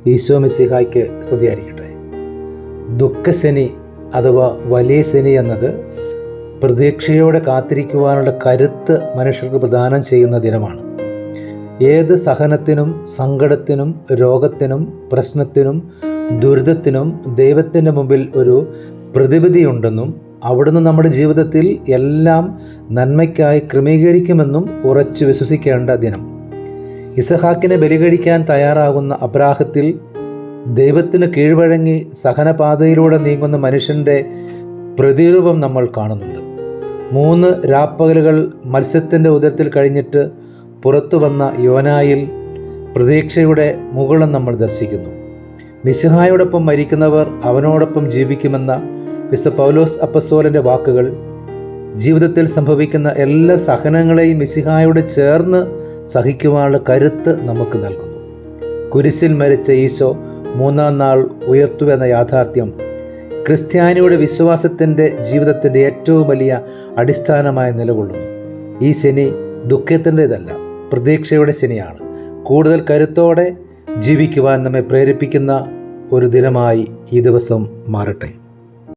ഈശോ മിശിഹായ്ക്ക് സ്തുതിയായിരിക്കട്ടെ. ദുഃഖശനി അഥവാ വലിയ ശനി എന്നത് പ്രതീക്ഷയോടെ കാത്തിരിക്കുവാനുള്ള കരുത്ത് മനുഷ്യർക്ക് പ്രദാനം ചെയ്യുന്ന ദിനമാണ്. ഏത് സഹനത്തിനും സങ്കടത്തിനും രോഗത്തിനും പ്രശ്നത്തിനും ദുരിതത്തിനും ദൈവത്തിൻ്റെ മുമ്പിൽ ഒരു പ്രതിവിധിയുണ്ടെന്നും അവിടുന്ന് നമ്മുടെ ജീവിതത്തിൽ എല്ലാം നന്മയ്ക്കായി ക്രമീകരിക്കുമെന്നും ഉറച്ചു വിശ്വസിക്കേണ്ട ദിനം. ഇസഹാക്കിനെ ബലികഴിക്കാൻ തയ്യാറാകുന്ന അബ്രാഹത്തിൽ ദൈവത്തിന് കീഴ്വഴങ്ങി സഹനപാതയിലൂടെ നീങ്ങുന്ന മനുഷ്യൻ്റെ പ്രതിരൂപം നമ്മൾ കാണുന്നുണ്ട്. 3 രാപ്പകലുകൾ മത്സ്യത്തിൻ്റെ ഉദരത്തിൽ കഴിഞ്ഞിട്ട് പുറത്തു വന്ന യോനായിൽ പ്രതീക്ഷയുടെ മുകുളം നമ്മൾ ദർശിക്കുന്നു. മിശിഹായോടൊപ്പം മരിക്കുന്നവർ അവനോടൊപ്പം ജീവിക്കുമെന്ന വിശുദ്ധ പൗലോസ് അപ്പസ്തോലൻ്റെ വാക്കുകൾ ജീവിതത്തിൽ സംഭവിക്കുന്ന എല്ലാ സഹനങ്ങളെയും മിശിഹായോട് ചേർന്ന് സഹിക്കുവാനുള്ള കരുത്ത് നമുക്ക് നൽകുന്നു. കുരിശിൽ മരിച്ച ഈശോ 3-ാം നാൾ ഉയർത്തുവെന്ന യാഥാർത്ഥ്യം ക്രിസ്ത്യാനിയുടെ വിശ്വാസത്തിൻ്റെ ജീവിതത്തിൻ്റെ ഏറ്റവും വലിയ അടിസ്ഥാനമായി നിലകൊള്ളുന്നു. ഈ ശനി ദുഃഖത്തിൻ്റേതല്ല, പ്രതീക്ഷയുടെ ശനിയാണ്. കൂടുതൽ കരുത്തോടെ ജീവിക്കുവാൻ നമ്മെ പ്രേരിപ്പിക്കുന്ന ഒരു ദിനമായി ഈ ദിവസം മാറട്ടെ.